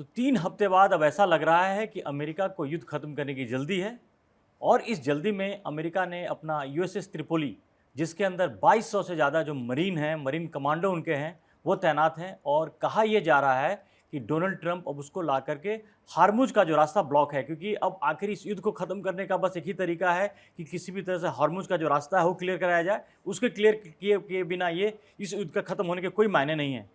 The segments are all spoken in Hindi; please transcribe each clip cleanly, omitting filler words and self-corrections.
तो 3 हफ्ते बाद अब ऐसा लग रहा है कि अमेरिका को युद्ध खत्म करने की जल्दी है और इस जल्दी में अमेरिका ने अपना यूएसएस त्रिपोली, जिसके अंदर 2200 से ज़्यादा जो मरीन हैं, मरीन कमांडो उनके हैं, वो तैनात हैं। और कहा यह जा रहा है कि डोनाल्ड ट्रंप अब उसको ला करके हार्मुज का जो रास्ता ब्लॉक है, क्योंकि अब आखिर इस युद्ध को ख़त्म करने का बस एक ही तरीका है कि किसी भी तरह से हार्मुज का जो रास्ता है वो क्लियर कराया जाए। उसके क्लियर किए बिना ये इस युद्ध का ख़त्म होने के कोई मायने नहीं है।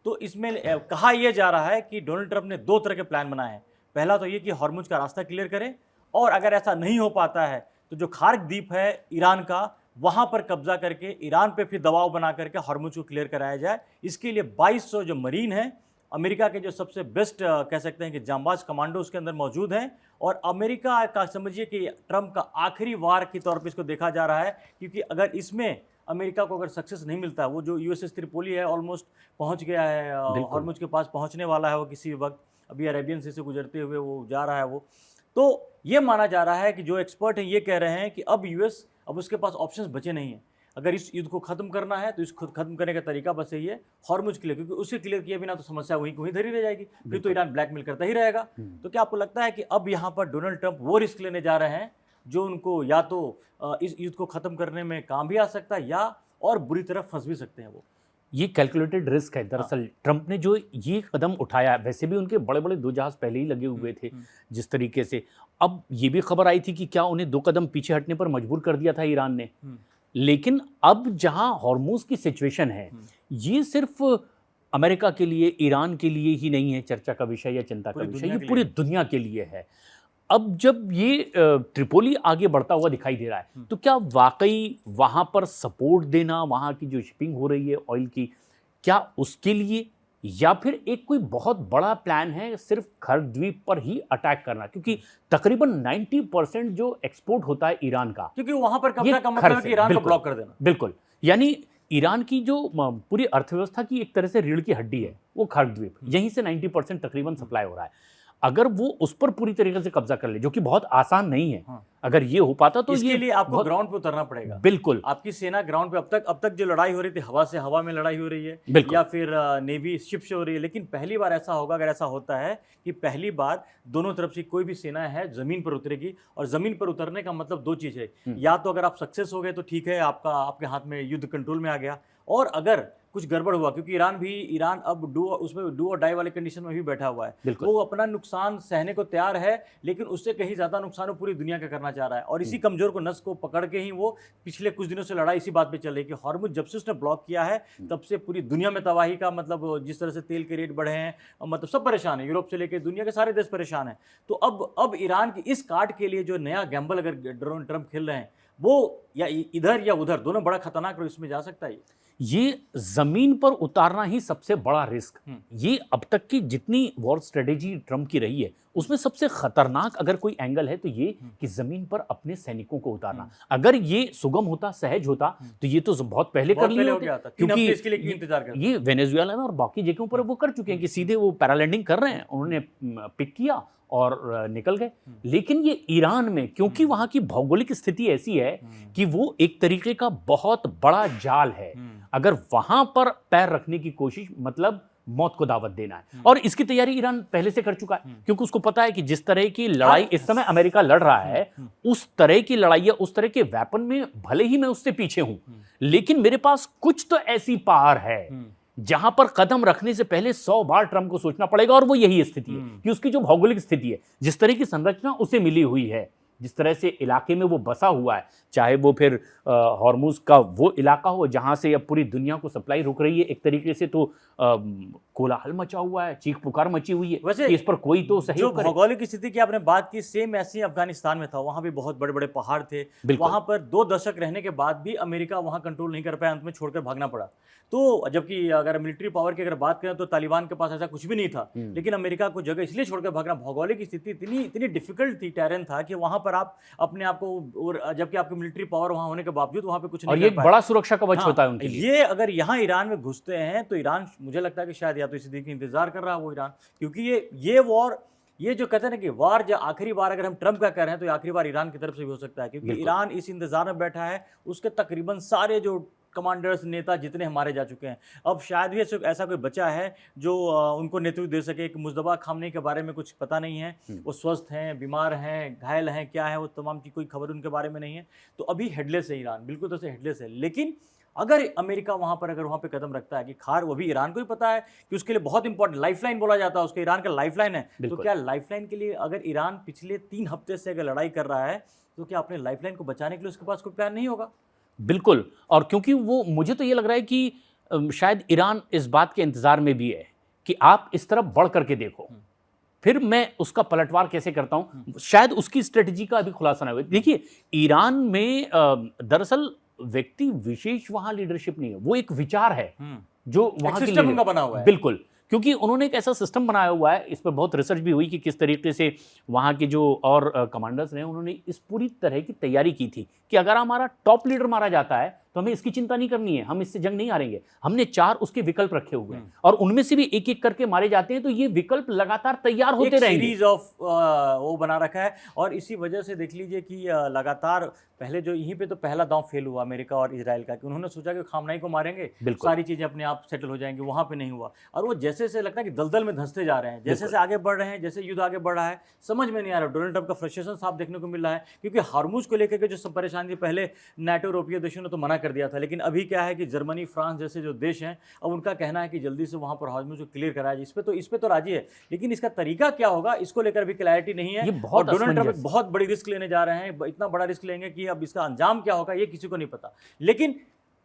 तो इसमें कहा यह जा रहा है कि डोनाल्ड ट्रंप ने 2 तरह के प्लान बनाए हैं। पहला तो ये कि हार्मुज का रास्ता क्लियर करें, और अगर ऐसा नहीं हो पाता है तो जो खार्क द्वीप है ईरान का, वहाँ पर कब्जा करके ईरान पे फिर दबाव बना करके हार्मुज को क्लियर कराया जाए। इसके लिए 2200 जो मरीन हैं, अमेरिका के जो सबसे बेस्ट कह सकते हैं कि जांबाज कमांडो उसके अंदर मौजूद हैं। और अमेरिका का समझिए कि ट्रंप का आखिरी वार के तौर पे इसको देखा जा रहा है, क्योंकि अगर इसमें अमेरिका को अगर सक्सेस नहीं मिलता है, वो जो यूएसएस त्रिपोली है ऑलमोस्ट पहुंच गया है, हार्मुज के पास पहुंचने वाला है वो किसी भी वक्त, अभी अरेबियन सी से गुजरते हुए वो जा रहा है वो। तो ये माना जा रहा है कि जो एक्सपर्ट हैं ये कह रहे हैं कि अब यूएस, अब उसके पास ऑप्शंस बचे नहीं हैं। अगर इस युद्ध को खत्म करना है तो इसको खत्म करने का तरीका बस यही है, हार्मुज क्लियर, क्योंकि उसे क्लियर किए बिना तो समस्या वहीं वहीं धरी रह जाएगी, फिर तो ईरान ब्लैकमेल करता ही रहेगा। तो क्या आपको लगता है कि अब यहाँ पर डोनाल्ड ट्रंप वो रिस्क लेने जा रहे हैं जो उनको या तो इस युद्ध को खत्म करने में काम भी आ सकता है या और बुरी तरह फंस भी सकते हैं वो? ये कैलकुलेटेड रिस्क है दरअसल। ट्रंप ने जो ये कदम उठाया, वैसे भी उनके बड़े बड़े 2 जहाज पहले ही लगे हुए थे जिस तरीके से। अब ये भी खबर आई थी कि क्या उन्हें 2 कदम पीछे हटने पर मजबूर कर दिया था ईरान ने। लेकिन अब जहां हॉर्मुज की सिचुएशन है, ये सिर्फ अमेरिका के लिए, ईरान के लिए ही नहीं है चर्चा का विषय या चिंता का विषय, ये पूरी दुनिया के लिए है। अब जब ये ट्रिपोली आगे बढ़ता हुआ दिखाई दे रहा है, तो क्या वाकई वहाँ पर सपोर्ट देना, वहाँ की जो शिपिंग हो रही है ऑयल की, क्या उसके लिए, या फिर एक कोई बहुत बड़ा प्लान है सिर्फ खार्क द्वीप पर ही अटैक करना? क्योंकि तकरीबन 90% जो एक्सपोर्ट होता है ईरान का, क्योंकि वहाँ पर कब्जा का मतलब है कि ईरान को ब्लॉक कर देना। बिल्कुल, यानी ईरान की जो पूरी अर्थव्यवस्था की एक तरह से रीढ़ की हड्डी है वो खार्क द्वीप, यहीं से 90% तकरीबन सप्लाई हो रहा है। अगर वो उस पर पूरी तरीके से कब्जा कर ले, जो कि बहुत आसान नहीं है, अगर ये हो पाता तो इसके लिए आपको ग्राउंड पे उतरना पड़ेगा। बिल्कुल, आपकी सेना ग्राउंड पे अब तक जो लड़ाई हो रही थी हवा से हवा में लड़ाई हो रही है, या फिर नेवी शिप से हो रही है, लेकिन पहली बार ऐसा होगा, अगर ऐसा होता है कि पहली बार दोनों तरफ से कोई भी सेना है जमीन पर उतरेगी। और जमीन पर उतरने का मतलब 2 चीज है, या तो अगर आप सक्सेस हो गए तो ठीक है, आपके हाथ में युद्ध कंट्रोल में आ गया, और अगर कुछ गड़बड़ हुआ, क्योंकि ईरान अब डू और डाई वाले कंडीशन में भी बैठा हुआ है, वो अपना नुकसान सहने को तैयार है, लेकिन उससे कहीं ज्यादा नुकसान वो पूरी दुनिया का करना चाह रहा है। और इसी कमजोर को नस को पकड़ के ही वो पिछले कुछ दिनों से लड़ाई इसी बात पे चल रही है कि हार्मुज जब से उसने ब्लॉक किया है तब से पूरी दुनिया में तबाही का, मतलब जिस तरह से तेल के रेट बढ़े हैं, मतलब सब परेशान है, यूरोप से लेकर दुनिया के सारे देश परेशान है। तो अब ईरान की इस कार्ड के लिए जो नया गैम्बल अगर डोनाल्ड ट्रंप खेल रहे हैं, वो या इधर या उधर, दोनों बड़ा खतरनाक इसमें जा सकता है। ये जमीन पर उतारना ही सबसे बड़ा रिस्क। ये अब तक की जितनी वॉर स्ट्रेटेजी ट्रंप की रही है, उसमें सबसे खतरनाक अगर कोई एंगल है तो ये कि जमीन पर अपने सैनिकों को उतारना। अगर ये सुगम होता, सहज होता, तो ये तो बहुत पहले कर लिए होते, क्योंकि इसके लिए इंतजार कर, ये वेनेजुएला में और बाकी जगहों पर वो कर चुके हैं कि सीधे वो पैरालैंडिंग कर रहे हैं, उन्होंने पिक किया और निकल गए। लेकिन ये ईरान में, क्योंकि वहां की भौगोलिक स्थिति ऐसी है कि वो एक तरीके का बहुत बड़ा जाल है, अगर वहां पर पैर रखने की कोशिश मतलब मौत को दावत देना है। और इसकी तैयारी ईरान पहले से कर चुका है, क्योंकि उसको पता है कि जिस तरह की लड़ाई इस समय अमेरिका लड़ रहा है, उस तरह की लड़ाई या उस तरह के वेपन में भले ही मैं उससे पीछे हूं, लेकिन मेरे पास कुछ तो ऐसी पावर है जहां पर कदम रखने से पहले 100 बार ट्रंप को सोचना पड़ेगा। और वो यही स्थिति है कि उसकी जो भौगोलिक स्थिति है, जिस तरह की संरचना उसे मिली हुई है, जिस तरह से इलाके में वो बसा हुआ है, चाहे वो फिर हॉर्मुज का वो इलाका हो जहां से अब पूरी दुनिया को सप्लाई रुक रही है एक तरीके से, तो कोलाहल मचा हुआ है, चीख पुकार मची हुई है। वैसे इस पर कोई तो सही, जो भौगोलिक स्थिति की आपने बात की, सेम ऐसी अफगानिस्तान में था, वहां भी बहुत बड़े बड़े पहाड़ थे, वहां पर 2 दशक रहने के बाद भी अमेरिका वहां कंट्रोल नहीं कर पाया, अंत में छोड़कर भागना पड़ा। तो जबकि अगर मिलिट्री पावर की अगर बात करें तो तालिबान के पास ऐसा कुछ भी नहीं था, लेकिन अमेरिका को जगह इसलिए छोड़कर भागना, भौगोलिक स्थिति इतनी डिफिकल्ट थी, टेरेन था, कि वहां पर आप अपने आप को, और जबकि आपकी मिलिट्री पावर वहां होने के बावजूद वहां पे कुछ नहीं, और ये एक बड़ा सुरक्षा कवच होता है उनके लिए। ये अगर यहाँ ईरान में घुसते हैं तो ईरान, मुझे लगता है कि शायद या तो इसी दिन की इंतजार कर रहा है वो ईरान, क्योंकि ये वॉर, ये जो कहते हैं ना कि वार जो आखिरी बार अगर हम ट्रंप का कह रहे हैं तो आखिरी बार ईरान की तरफ से भी हो सकता है, क्योंकि ईरान इस इंतजार में बैठा है, उसके तकरीबन सारे जो कमांडर्स, नेता जितने हमारे जा चुके हैं, अब शायद ही ऐसा कोई बचा है जो उनको नेतृत्व दे सके। कि मुस्तफा खामनेई के बारे में कुछ पता नहीं है, वो स्वस्थ हैं, बीमार हैं, घायल हैं, क्या है वो तमाम की कोई खबर उनके बारे में नहीं है। तो अभी हेडलेस है ईरान, बिल्कुल तो से हेडलेस है। लेकिन अगर अमेरिका वहाँ पर अगर वहाँ पे कदम रखता है कि खार, वो भी ईरान को ही पता है कि उसके लिए बहुत इंपॉर्टेंट लाइफलाइन बोला जाता है, उसके ईरान का लाइफलाइन है। तो बिल्कुल। क्या लाइफलाइन के लिए अगर ईरान पिछले 3 हफ्ते से अगर लड़ाई कर रहा है, तो क्या अपने लाइफलाइन को बचाने के लिए उसके पास कोई प्लान नहीं होगा? बिल्कुल। और क्योंकि वो, मुझे तो ये लग रहा है कि शायद ईरान इस बात के इंतजार में भी है कि आप इस तरफ बढ़ करके देखो, फिर मैं उसका पलटवार कैसे करता हूं। शायद उसकी स्ट्रेटजी का अभी खुलासा नहीं हुआ। देखिए, ईरान में दरअसल व्यक्ति विशेष वहां लीडरशिप नहीं है, वो एक विचार है जो वहां की सिस्टम उनका बना हुआ है। बिल्कुल, क्योंकि उन्होंने एक ऐसा सिस्टम बनाया हुआ है। इस पर बहुत रिसर्च भी हुई कि किस तरीके से वहाँ के जो और कमांडर्स ने, उन्होंने इस पूरी तरह की तैयारी की थी कि अगर हमारा टॉप लीडर मारा जाता है तो हमें इसकी चिंता नहीं करनी है, हम इससे जंग नहीं हारेंगे। हमने 4 उसके विकल्प रखे हुए हैं और उनमें से भी एक एक करके मारे जाते हैं, तो ये विकल्प लगातार तैयार होते रहेंगे। सीरीज ऑफ वो बना रखा है। और इसी वजह से देख लीजिए कि लगातार पहले जो यहीं पे तो पहला दांव फेल हुआ अमेरिका और इजराइल का, कि उन्होंने सोचा कि खामनेई को मारेंगे, सारी चीजें अपने आप सेटल हो जाएंगी, वहां पे नहीं हुआ। और वो जैसे से लगता है कि दलदल में धंसते जा रहे हैं, जैसे से आगे बढ़ रहे हैं, जैसे युद्ध आगे बढ़ रहा है, समझ में नहीं आ रहा। डोनाल्ड ट्रंप का फ्रस्ट्रेशन साफ देखने को मिल रहा है, क्योंकि हार्मुज को लेकर के जो सब परेशानी थी, पहले नाटो यूरोपीय देशों ने तो मना कर दिया था, लेकिन अभी क्या है कि जर्मनी, फ्रांस जैसे जो देश हैं, अब उनका कहना है कि जल्दी से वहां पर हार्मुज को क्लियर कराया जाए। इस पे तो राजी है, लेकिन इसका तरीका क्या होगा, इसको लेकर भी क्लैरिटी नहीं है। और डोनाल्ड ट्रंप बहुत बड़ी रिस्क लेने जा रहे हैं, इतना बड़ा रिस्क लेंगे कि अब इसका अंजाम क्या होगा ये किसी को नहीं पता। लेकिन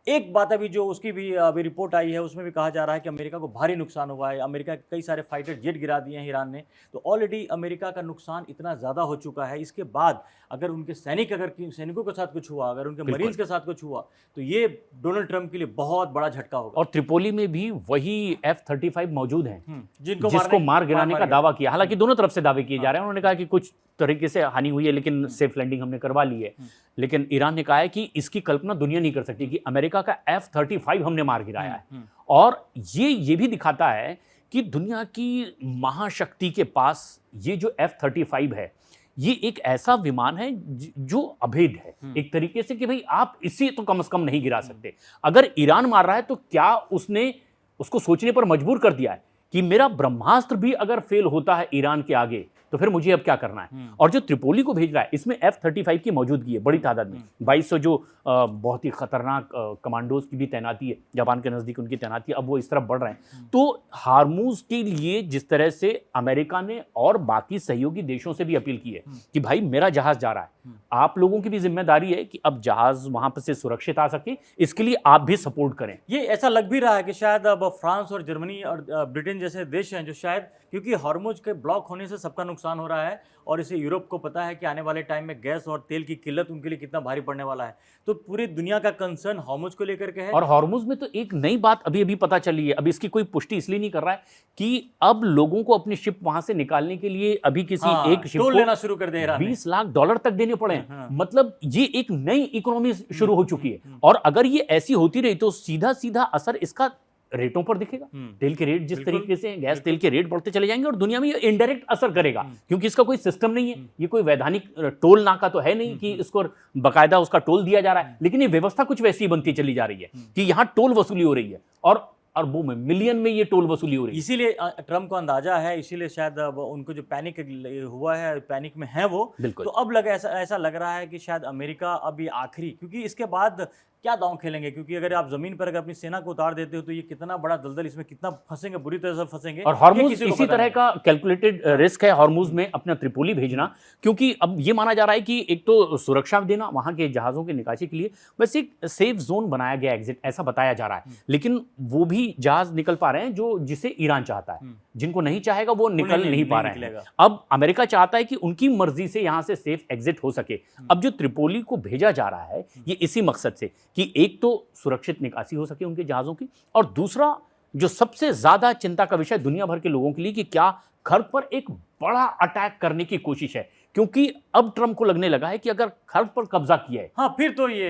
एक बात अभी जो उसकी भी अभी रिपोर्ट आई है, उसमें भी कहा जा रहा है कि अमेरिका को भारी नुकसान हुआ है। अमेरिका के कई सारे फाइटर जेट गिरा दिए हैं ईरान ने, तो ऑलरेडी अमेरिका का नुकसान इतना ज़्यादा हो चुका है। इसके बाद अगर उनके सैनिकों के साथ कुछ हुआ, अगर उनके मरीन्स के साथ कुछ हुआ, तो ये डोनाल्ड ट्रंप के लिए बहुत बड़ा झटका होगा। और त्रिपोली में भी वही F-35 मौजूद हैं जिसको मार गिराने का दावा किया। हालांकि दोनों तरफ से दावे किए जा रहे हैं। उन्होंने कहा कि कुछ तरीके से हानि हुई है, लेकिन सेफ लैंडिंग हमने करवा ली है। लेकिन ईरान ने कहा है कि इसकी कल्पना दुनिया नहीं कर सकती कि अमेरिका का F-35 हमने मार गिराया है। और ये भी दिखाता है कि दुनिया की महाशक्ति के पास ये जो F-35 है, ये एक ऐसा विमान है जो अभेद है एक तरीके से, कि भाई आप इसे तो कम से कम नहीं गिरा सकते। अगर ईरान मार रहा है तो क्या उसने उसको सोचने पर मजबूर कर दिया है कि मेरा ब्रह्मास्त्र भी अगर फेल होता है ईरान के आगे, तो फिर मुझे अब क्या करना है। और जो त्रिपोली को भेज रहा है, इसमें F-35 की मौजूदगी है बड़ी तादाद में, 2200 जो बहुत ही खतरनाक कमांडोज की भी तैनाती है, जापान के नज़दीक उनकी तैनाती है, अब वो इस तरफ बढ़ रहे हैं। तो हार्मूज के लिए जिस तरह से अमेरिका ने और बाकी सहयोगी देशों से भी अपील की है कि भाई मेरा जहाज जा रहा है, आप लोगों की भी जिम्मेदारी है कि अब जहाज वहां पर से सुरक्षित आ सके, इसके लिए आप भी सपोर्ट करें। ये ऐसा लग भी रहा है कि शायद अब फ्रांस और जर्मनी और ब्रिटेन जैसे देश हैं जो शायद, क्योंकि हार्मुज के ब्लॉक होने से सबका नुकसान हो रहा है, और इसे यूरोप को पता है कि आने वाले टाइम में गैस और तेल की किल्लत उनके लिए कितना भारी पड़ने वाला है। तो पूरी दुनिया का कंसर्न हार्मुज को लेकर के है। और हार्मुज में तो एक नई बात अभी पता चली है, अभी इसकी कोई पुष्टि इसलिए नहीं कर रहा है कि अब लोगों को अपनी शिप वहां से निकालने के लिए अभी किसी एक शिप को लेना शुरू कर दे $20 लाख तक देने पड़े। मतलब ये एक नई इकोनॉमी शुरू हो चुकी है। और अगर ये ऐसी होती रही तो सीधा सीधा असर इसका रेटों पर दिखेगा। तेल के रेट जिस तरीके से गैस तेल के रेट बढ़ते चले जाएंगे, और दुनिया में ये इनडायरेक्ट असर करेगा, क्योंकि इसका कोई सिस्टम नहीं है। ये कोई वैधानिक टोल नाका तो है नहीं कि इसको बकायदा उसका टोल दिया जा रहा है, लेकिन ये व्यवस्था कुछ वैसी बनती चली जा रही है कि यहाँ टोल वसूली हो रही है, और अरबों में, मिलियन में ये टोल वसूली हो रही है। इसीलिए ट्रम्प को अंदाजा है, इसीलिए शायद उनको जो पैनिक हुआ है, पैनिक में है वो। तो अब ऐसा लग रहा है कि शायद अमेरिका अब ये आखिरी, क्योंकि इसके बाद क्या दांव खेलेंगे, क्योंकि अगर आप जमीन पर अगर अपनी सेना को उतार देते हो तो ये कितना बड़ा दलदल, इसमें कितना फंसेंगे, बुरी तरह से फंसेंगे। और हार्मुज इसी तरह का कैलकुलेटेड रिस्क है, हार्मुज में अपना त्रिपोली भेजना, क्योंकि अब ये माना जा रहा है कि एक तो सुरक्षा देना वहां के जहाजों के निकासी के लिए, बस एक सेफ जोन बनाया गया, एग्जिट ऐसा बताया जा रहा है। लेकिन वो भी जहाज निकल पा रहे हैं जो जिसे ईरान चाहता है, जिनको नहीं चाहेगा वो निकल नहीं पा रहे हैं। अब अमेरिका चाहता है कि उनकी मर्जी से यहां से सेफ एग्जिट हो सके। अब जो त्रिपोली को भेजा जा रहा है ये इसी मकसद से कि एक तो सुरक्षित निकासी हो सके उनके जहाजों की, और दूसरा जो सबसे ज्यादा चिंता का विषय दुनिया भर के लोगों के लिए कि क्या खर्ग पर एक बड़ा अटैक करने की कोशिश है, क्योंकि अब ट्रंप को लगने लगा है कि अगर खर्ग पर कब्जा किया है, हाँ, फिर तो ये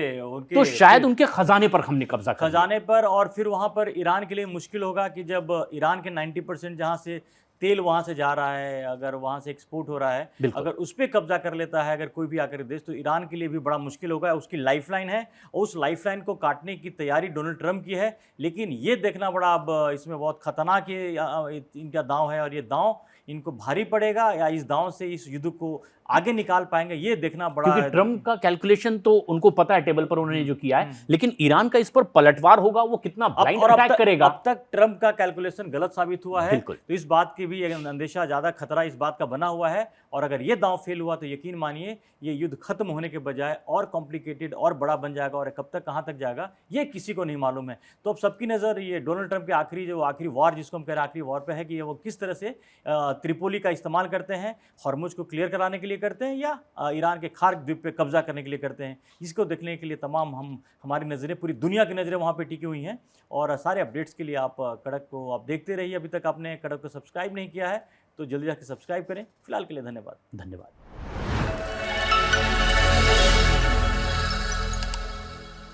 तो शायद उनके खजाने पर हमने कब्जा कर खजाने पर, और फिर वहां पर ईरान के लिए मुश्किल होगा कि जब ईरान के 90% जहां से तेल वहाँ से जा रहा है, अगर वहाँ से एक्सपोर्ट हो रहा है, बिल्कुल। अगर उस पे कब्जा कर लेता है अगर कोई भी आकर देश, तो ईरान के लिए भी बड़ा मुश्किल होगा। उसकी लाइफलाइन है और उस लाइफलाइन को काटने की तैयारी डोनाल्ड ट्रंप की है। लेकिन ये देखना बड़ा अब इसमें बहुत खतरनाक इनका दांव है, और ये दांव इनको भारी पड़ेगा या इस दांव से इस युद्ध को आगे निकाल पाएंगे, ये देखना बड़ा। क्योंकि ट्रम्प का कैलकुलेशन तो उनको पता है, टेबल पर उन्होंने जो किया है, हम्म। लेकिन ईरान का इस पर पलटवार होगा, वो कितना ब्लाइंड अटैक करेगा। अब तक ट्रंप का कैलकुलेशन गलत साबित हुआ है, बिल्कुल। तो इस बात की भी एक अंदेशा, ज्यादा खतरा इस बात का बना हुआ है। और अगर ये दांव फेल हुआ तो यकीन मानिए ये युद्ध खत्म होने के बजाय और कॉम्प्लिकेटेड और बड़ा बन जाएगा, और कब तक कहां तक जाएगा ये किसी को नहीं मालूम है। तो अब सबकी नजर ये डोनाल्ड ट्रंप के आखिरी वॉर, जिसको हम कह रहे हैं आखिरी वॉर पे है, कि वो किस तरह से त्रिपोली का इस्तेमाल करते हैं, हॉर्मुज को क्लियर कराने के लिए करते हैं, या ईरान के खार्क द्वीप पे कब्जा करने के लिए करते हैं। इसको देखने के लिए तमाम हमारी नज़रें, पूरी दुनिया की नज़रें वहाँ पे टिकी हुई हैं। और सारे अपडेट्स के लिए आप कड़क को आप देखते रहिए। अभी तक आपने कड़क को सब्सक्राइब नहीं किया है तो जल्दी जाकर सब्सक्राइब करें। फिलहाल के लिए धन्यवाद। धन्यवाद।